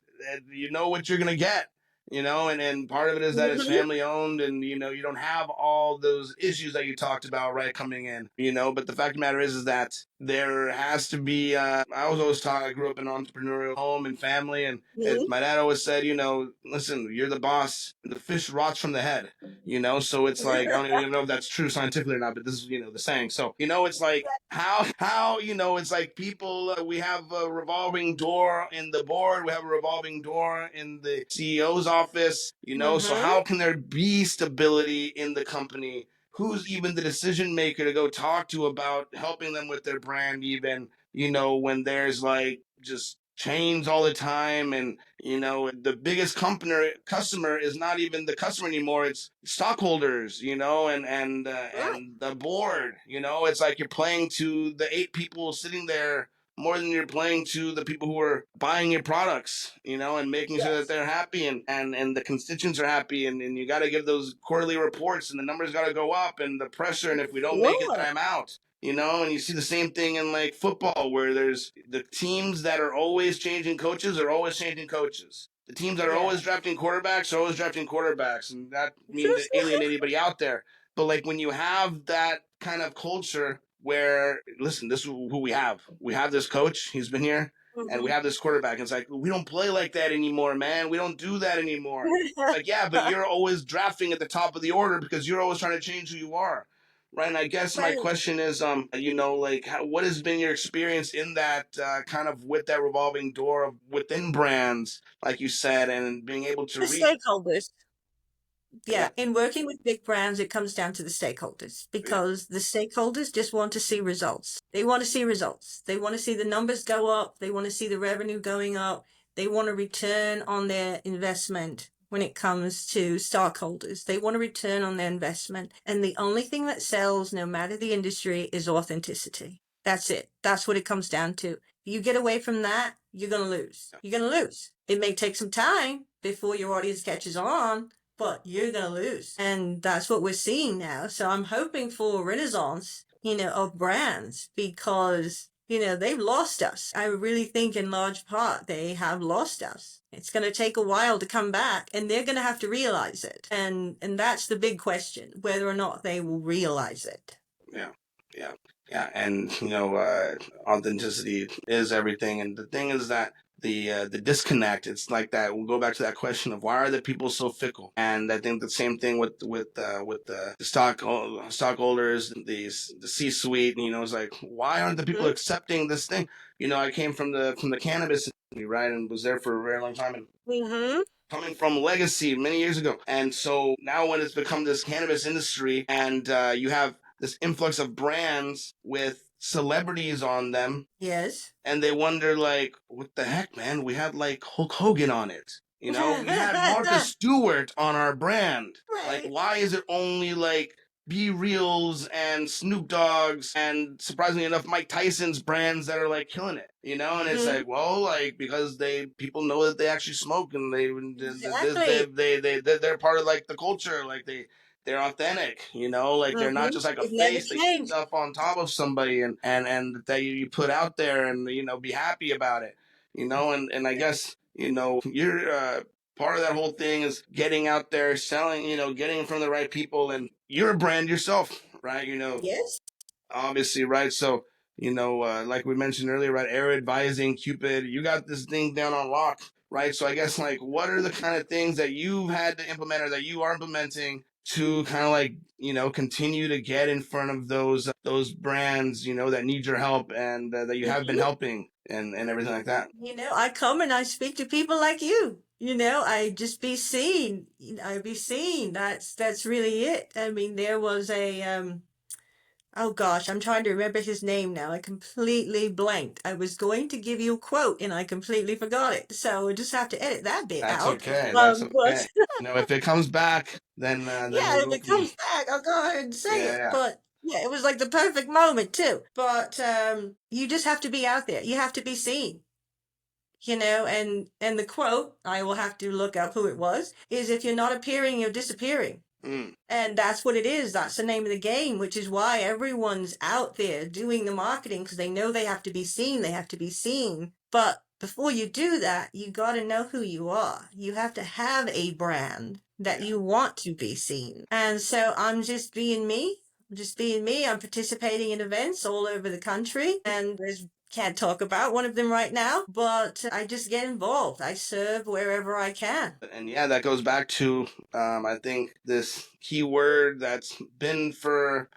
you know what you're gonna get. And part of it is that it's Mm-hmm. family owned, and you don't have all those issues that you talked about, right, coming in. But the fact of the matter is that there has to be. I was always taught. I grew up in an entrepreneurial home and family, and Mm-hmm. my dad always said, listen, you're the boss. The fish rots from the head. So it's like, I don't even know if that's true scientifically or not, but this is the saying. So it's like how it's like people. We have a revolving door in the board. We have a revolving door in the CEO's office. So Mm-hmm. how can there be stability in the company? Who's even the decision maker to go talk to about helping them with their brand, even when there's like just change all the time, and the biggest customer is not even the customer anymore, it's stockholders, Right. and the board. It's like you're playing to the 8 people sitting there more than you're playing to the people who are buying your products, and making sure that Yes. they're happy, and the constituents are happy, and you got to give those quarterly reports, and the numbers got to go up, and the pressure, and if we don't make it, then Sure. I'm out. And you see the same thing in like football, where there's the teams that are always changing coaches are always changing coaches. The teams that are Yeah. always drafting quarterbacks are always drafting quarterbacks, and that mean to alienate anybody out there. But like when you have that kind of culture where, listen, this is who we have. We have this coach, he's been here, and we Mm-hmm. have this quarterback. It's like, we don't play like that anymore, man. We don't do that anymore. It's like, yeah, but you're always drafting at the top of the order because you're always trying to change who you are, Right, and I guess my Right. question is, like, what has been your experience in that kind of with that revolving door of within brands, like you said, and being able to The reach? stakeholders. Yeah, Yeah, in working with big brands, it comes down to the stakeholders yeah, because the stakeholders just want to see results. They want to see results. They want to see the numbers go up. They want to see the revenue going up. They want a return on their investment when it comes to stockholders. They want a return on their investment. And the only thing that sells, no matter the industry, is authenticity. That's it. That's what it comes down to. If you get away from that, you're going to lose. You're going to lose. It may take some time before your audience catches on, but you're going to lose. And that's what we're seeing now. So I'm hoping for a renaissance, of brands because, they've lost us. I really think in large part they have lost us. It's going to take a while to come back and they're going to have to realize it. And that's the big question, whether or not they will realize it. yeah, yeah, yeah. And authenticity is everything. And the thing is that the disconnect, it's like that. We'll go back to that question of why are the people so fickle? And I think the same thing with the stockholders, the C-suite. It's like why aren't the people Hmm. accepting this thing? I came from the cannabis industry, right, and was there for a very long time. And Hmm. coming from legacy many years ago. And so now when it's become this cannabis industry and you have this influx of brands with celebrities on them, Yes. and they wonder like, what the heck, man? We had like Hulk Hogan on it. We had Martha Stewart on our brand. Like, Right. why is it only like Be Reals and Snoop Dogg's and surprisingly enough Mike Tyson's brands that are like killing it? And it's Hmm. like, well, like because people know that they actually smoke and Exactly. they're part of like the culture, like they're authentic, like they're not Hmm. just like a It never face that you changed. stuff on top of somebody and that you put out there and be happy about it, and I guess you're part of that whole thing is getting out there selling, getting in front of the right people, and you're a brand yourself, right? Yes. Obviously, right? So, like we mentioned earlier, right? Air advising, Cupid, you got this thing down on lock, right? So I guess like, what are the kind of things that you've had to implement or that you are implementing to kind of like, continue to get in front of those brands, that need your help and that you have been Hmm. helping and everything like that. I come and I speak to people like you. I just be seen. I be seen. That's really it. I mean, there was a oh gosh, I'm trying to remember his name now. I completely blanked. I was going to give you a quote and I completely forgot it. So we'll just have to edit that bit That's out. okay. That's But okay. If it comes back, then yeah, we'll if go it from. comes back, I'll go ahead and say Yeah, it. yeah. But yeah, it was like the perfect moment too. But you just have to be out there. You have to be seen. And the quote, I will have to look up who it was, is if you're not appearing, you're disappearing. Mm, And that's what it is. That's the name of the game, which is why everyone's out there doing the marketing because they know they have to be seen. They have to be seen. But before you do that, you got to know who you are. You have to have a brand that yeah. you want to be seen. And so I'm just being me. I'm just being me. I'm participating in events all over the country and there's can't talk about one of them right now, but I just get involved. I serve wherever I can. And yeah, that goes back to I think this key word that's been for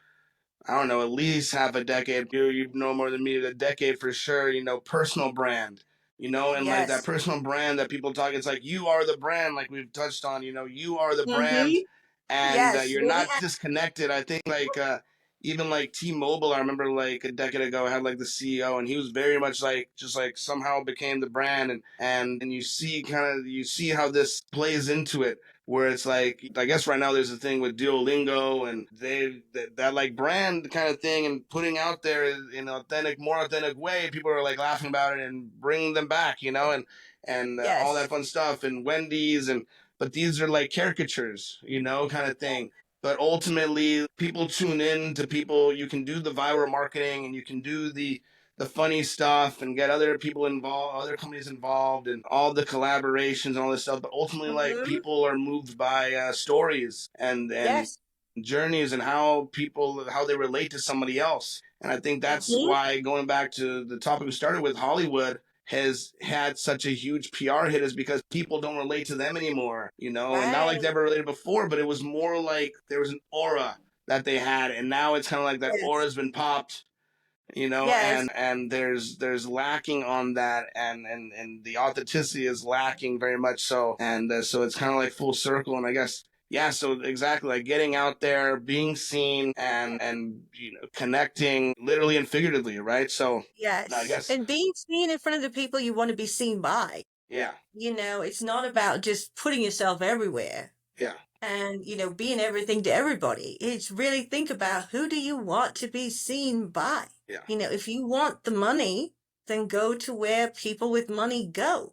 I don't know at least half a decade. You know more than me, a decade for sure. Personal brand. And like that Yes. personal brand that people talk. It's like you are the brand, like we've touched on. You are the brand, Mm-hmm. and Yes, you're you're the not disconnected. I think like even like T-Mobile, I remember like a decade ago, I had like the CEO, and he was very much like just like somehow became the brand, and you see how this plays into it. Where it's like, I guess right now there's a thing with Duolingo, and that like brand kind of thing, and putting out there in an more authentic way. People are like laughing about it and bringing them back, and all yes. that fun stuff, and Wendy's, but these are like caricatures, kind of thing. But ultimately, people tune in to people. You can do the viral marketing, and you can do the funny stuff and get other people involved, other companies involved, and all the collaborations and all this stuff. But ultimately, like Mm-hmm. people are moved by stories and Yes. journeys and how they relate to somebody else. And I think that's Mm-hmm. why going back to the topic we started with, Hollywood has had such a huge PR hit is because people don't relate to them anymore, and not like they Right. ever related before, but it was more like there was an aura, that they had, and now it's kind of like that Yes. aura's been popped, you know, Yes. and there's lacking on that, and the authenticity is lacking very much so, and so it's kind of like full circle, and I guess. Yeah, so exactly, like getting out there, being seen, and you know, connecting literally and figuratively, right? So, I Yes. guess, And being seen in front of the people you want to be seen by. yeah, It's not about just putting yourself everywhere yeah, and, being everything to everybody. It's really think about who do you want to be seen by? yeah, If you want the money, then go to where people with money go.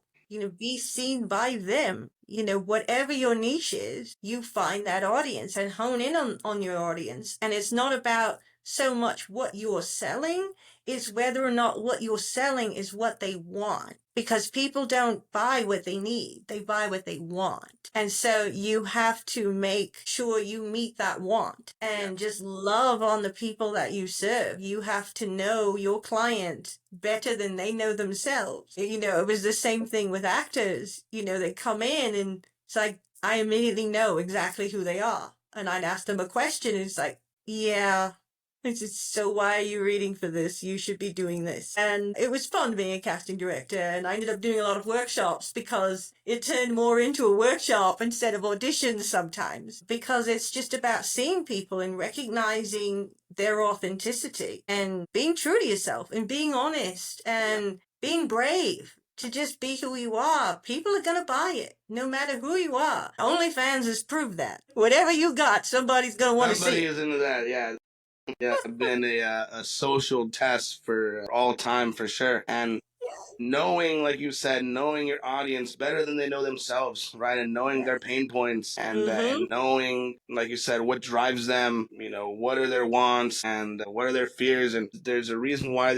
Be seen by them. Whatever your niche is, you find that audience and hone in on your audience. And it's not about so much what you're selling, it's whether or not what you're selling is what they want. Because people don't buy what they need, they buy what they want. And so you have to make sure you meet that want yeah. and just love on the people that you serve. You have to know your client better than they know themselves. It was the same thing with actors. They come in and it's like, I immediately know exactly who they are. And I'd ask them a question and it's like, yeah, it's just, so why are you reading for this? You should be doing this. And it was fun being a casting director. And I ended up doing a lot of workshops because it turned more into a workshop instead of auditions sometimes. Because it's just about seeing people and recognizing their authenticity and being true to yourself and being honest and being brave to just be who you are. People are going to buy it, no matter who you are. OnlyFans has proved that. Whatever you got, somebody's going to want to see Somebody it. is into that, yeah. Yeah, been a social test for all time for sure. And knowing, like you said, knowing your audience better than they know themselves, right? And knowing Yes. their pain points, Mm-hmm. and knowing, like you said, what drives them, what are their wants, and what are their fears. And there's a reason why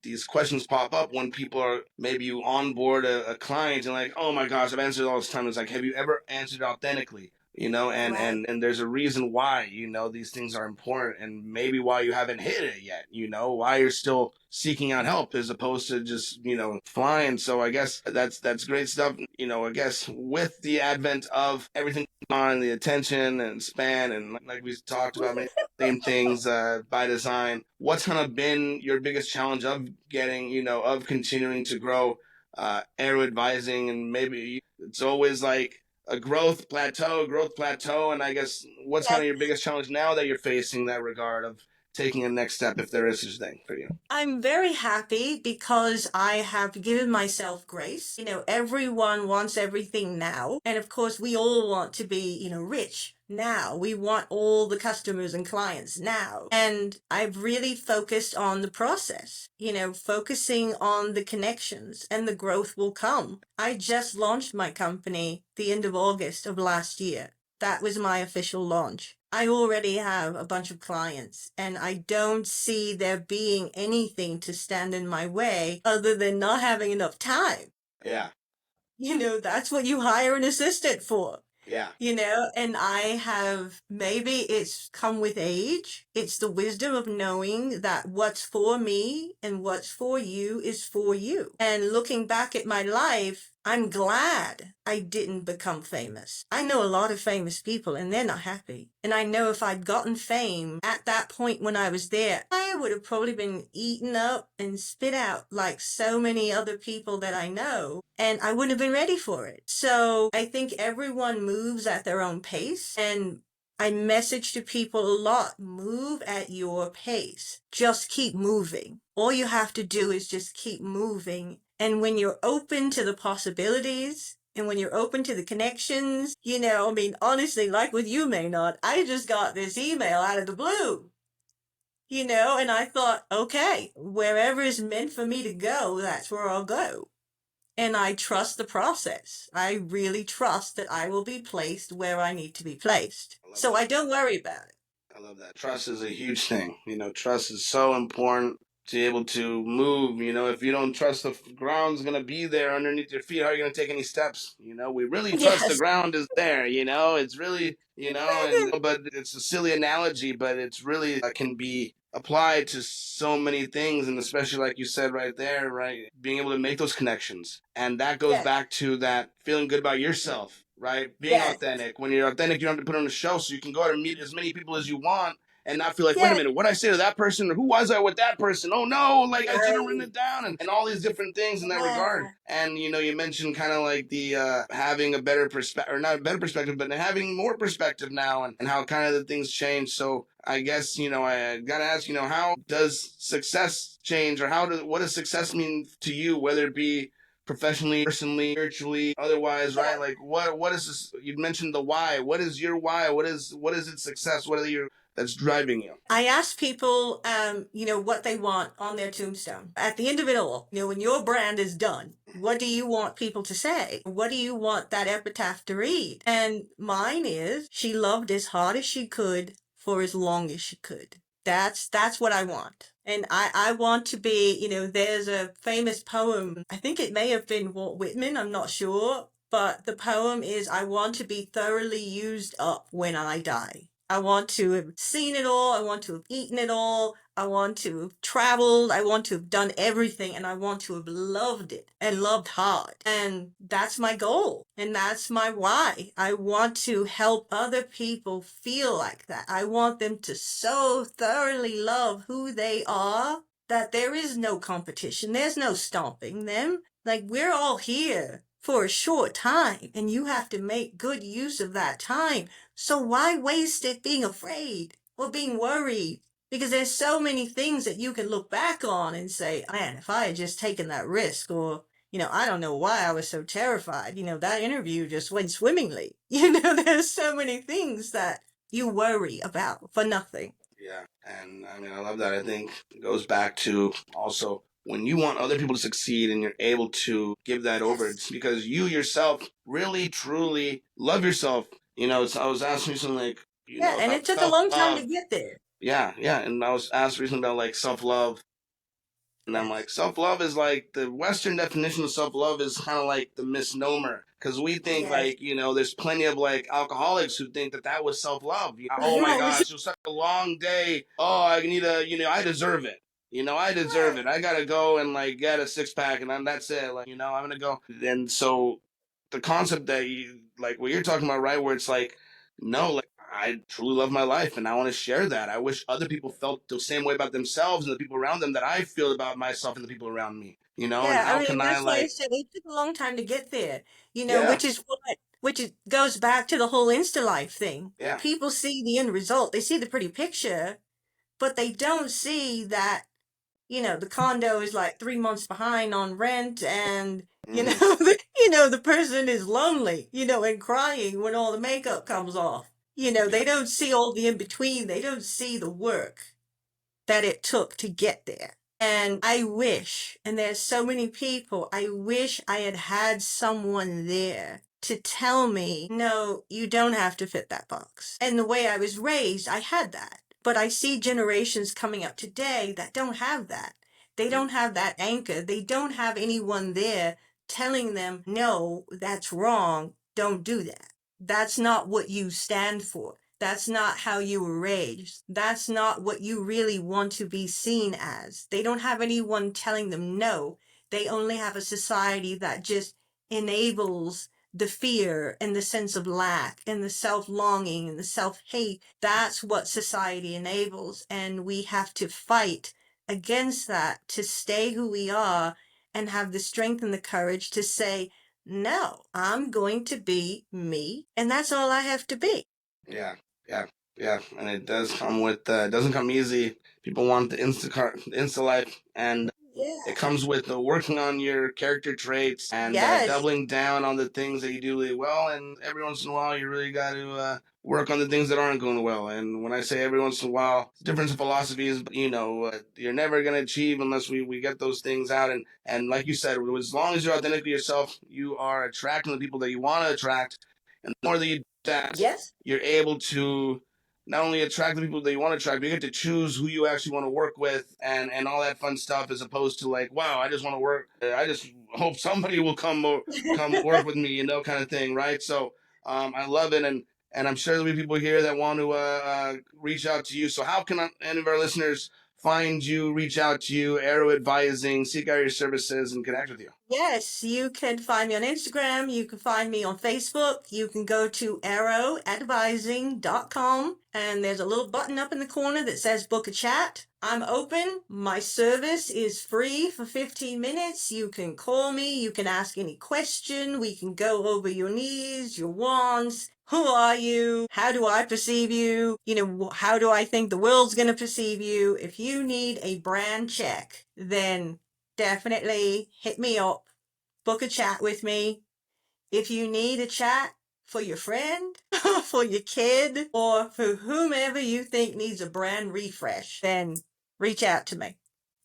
these questions pop up when people are maybe you onboard a client and like, oh my gosh, I've answered all this time. It's like, have you ever answered authentically? Right. And there's a reason why, these things are important, and maybe why you haven't hit it yet, why you're still seeking out help as opposed to just, flying. So I guess that's great stuff. I guess with the advent of everything on the attention and span, and like we talked about, same things by design. What's kind of been your biggest challenge of getting, of continuing to grow aero advising? And maybe it's always like a growth plateau. And I guess what's kind Yes. of your biggest challenge now that you're facing that regard of taking a next step, if there is such a thing for you? I'm very happy because I have given myself grace. Everyone wants everything now. And of course, we all want to be, rich now. We want all the customers and clients now. And I've really focused on the process, focusing on the connections, and the growth will come. I just launched my company the end of August of last year. That was my official launch. I already have a bunch of clients, and I don't see there being anything to stand in my way other than not having enough time. Yeah, That's what you hire an assistant for. yeah, And I have, maybe it's come with age. It's the wisdom of knowing that what's for me and what's for you is for you. And looking back at my life, I'm glad I didn't become famous. I know a lot of famous people and they're not happy. And I know if I'd gotten fame at that point when I was there, I would have probably been eaten up and spit out like so many other people that I know, and I wouldn't have been ready for it. So I think everyone moves at their own pace, and I message to people a lot, move at your pace. Just keep moving. All you have to do is just keep moving. And when you're open to the possibilities, and when you're open to the connections, honestly, like with you, Maynard, I just got this email out of the blue. And I thought, okay, wherever is meant for me to go, that's where I'll go. And I trust the process. I really trust that I will be placed where I need to be placed. I love So that. I don't worry about it. I love that. Trust is a huge thing. Trust is so important to be able to move. If you don't trust the ground's going to be there underneath your feet, how are you going to take any steps? We really trust the Yes. ground is there. It's really, but it's a silly analogy, but it's really can be applied to so many things. And especially like you said right there, right? Being able to make those connections. And that goes Yes. back to that feeling good about yourself. right? Being Yes. authentic. When you're authentic, you don't have to put on a show, so you can go out and meet as many people as you want and not feel like, wait a Yes. minute, what I say to that person? Or who was I with that person? Oh no, like I should have written Right. it down, and all these different things in that regard. Yeah. And you mentioned kind of like the having a better perspective, or not a better perspective, but having more perspective now, and how kind of the things change. So I guess I gotta ask, how does success change, or what does success mean to you, whether it be professionally, personally, spiritually, otherwise, right? Like what is this? You mentioned the why. What is your why? What is its success? What are your that's driving you? I ask people, what they want on their tombstone. At the end of it all, when your brand is done, what do you want people to say? What do you want that epitaph to read? And mine is, she loved as hard as she could for as long as she could. That's what I want. And I want to be, there's a famous poem, I think it may have been Walt Whitman, I'm not sure, but the poem is, I want to be thoroughly used up when I die. I want to have seen it all. I want to have eaten it all. I want to have traveled. I want to have done everything, and I want to have loved it and loved hard. And that's my goal. And that's my why. I want to help other people feel like that. I want them to so thoroughly love who they are that there is no competition. There's no stomping them. Like, we're all here for a short time, and you have to make good use of that time. So why waste it being afraid or being worried? Because there's so many things that you can look back on and say, man, if I had just taken that risk, or, I don't know why I was so terrified. That interview just went swimmingly. There's so many things that you worry about for nothing. Yeah, and I mean, I love that. I think it goes back to also when you want other people to succeed and you're able to give that over, Yes. it's because you yourself really, truly love yourself. So I was asking you something like, Yeah, and about it took a self long time to love. get there. Yeah, yeah. And I was asked recently about like self love. And I'm Yes. like, self love is like the Western definition of self love is kind of like the misnomer. Because we think Yes. like, there's plenty of like alcoholics who think that that was self love. Oh my Yes. gosh, it was such a long day. Oh, I need a, I deserve it. I deserve it. I gotta go and like get a 6 pack, and then that's it. Like, I'm gonna go. And so the concept that you like what you're talking about, right? Where it's like, no, like I truly love my life and I want to share that. I wish other people felt the same way about themselves and the people around them that I feel about myself and the people around me. And Yeah, I how mean, can I that's why I like, said it took a long time to get there, yeah, which is goes back to the whole Insta-life thing. yeah, People see the end result. They see the pretty picture, but they don't see that, the condo is like 3 months behind on rent, and, hmm, the person is lonely, and crying when all the makeup comes off. yeah, They don't see all the in between. They don't see the work that it took to get there. And I wish, and there's so many people, I wish I had had someone there to tell me, no, you don't have to fit that box. And the way I was raised, I had that. But I see generations coming up today that don't have that. They don't have that anchor. They don't have anyone there telling them, no, that's wrong. Don't do that. That's not what you stand for. That's not how you were raised. That's not what you really want to be seen as. They don't have anyone telling them no. They only have a society that just enables the fear and the sense of lack and the self-longing and the self-hate. That's what society enables. And we have to fight against that to stay who we are and have the strength and the courage to say, no, I'm going to be me, and that's all I have to be. yeah, yeah, yeah. And it does come with, it doesn't come easy. People want the Insta life, and it Yeah. comes with working on your character traits and Yes. doubling down on the things that you do really well. And every once in a while, you really got to work on the things that aren't going well. And when I say every once in a while, different philosophies, but, you're never going to achieve unless we get those things out. And like you said, as long as you're authentically yourself, you are attracting the people that you want to attract. And the more that you do that, Yes. you're able to not only attract the people that you want to attract, but you get to choose who you actually want to work with, and all that fun stuff, as opposed to like, wow, I just want to work. I just hope somebody will come work with me, kind of thing, right? So I love it, and I'm sure there'll be people here that want to reach out to you. So how can any of our listeners find you, reach out to you, Arrow Advising, seek out your services, and connect with you? Yes, you can find me on Instagram. You can find me on Facebook. You can go to arrowadvising.com and there's a little button up in the corner that says book a chat. I'm open. My service is free for 15 minutes. You can call me. You can ask any question. We can go over your needs, your wants. Who are you? How do I perceive you? How do I think the world's going to perceive you? If you need a brand check, then definitely hit me up, book a chat with me. If you need a chat for your friend, for your kid, or for whomever you think needs a brand refresh, then reach out to me.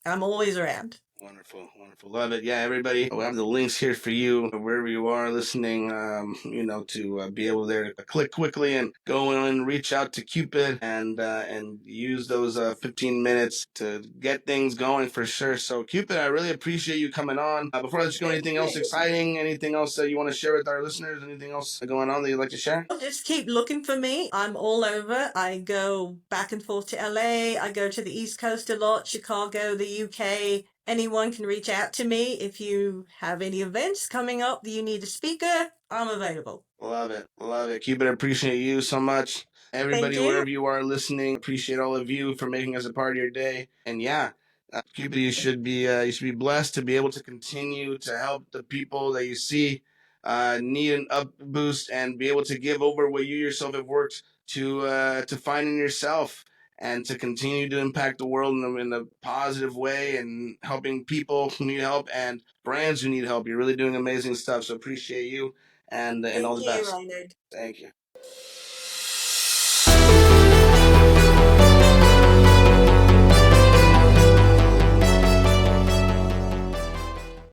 I'm always around. Wonderful, wonderful, love it. Yeah, everybody, we'll have the links here for you wherever you are listening. To be able there to click quickly and go in and reach out to Cupid and use those 15 minutes to get things going for sure. So, Cupid, I really appreciate you coming on. Before I let you go, anything else exciting? Anything else that you want to share with our listeners? Anything else going on that you'd like to share? Just keep looking for me. I'm all over. I go back and forth to LA. I go to the East Coast a lot, Chicago, the UK. Anyone can reach out to me. If you have any events coming up that you need a speaker, I'm available. Love it. Love it. Cupid, I appreciate you so much. Thank Everybody, you. wherever you are listening, appreciate all of you for making us a part of your day. And yeah, Cupid, you should be blessed to be able to continue to help the people that you see need an up boost and be able to give over what you yourself have worked to finding yourself and to continue to impact the world in a positive way and helping people who need help and brands who need help. You're really doing amazing stuff. So appreciate you and all Thank the you, best. Maynard. Thank you.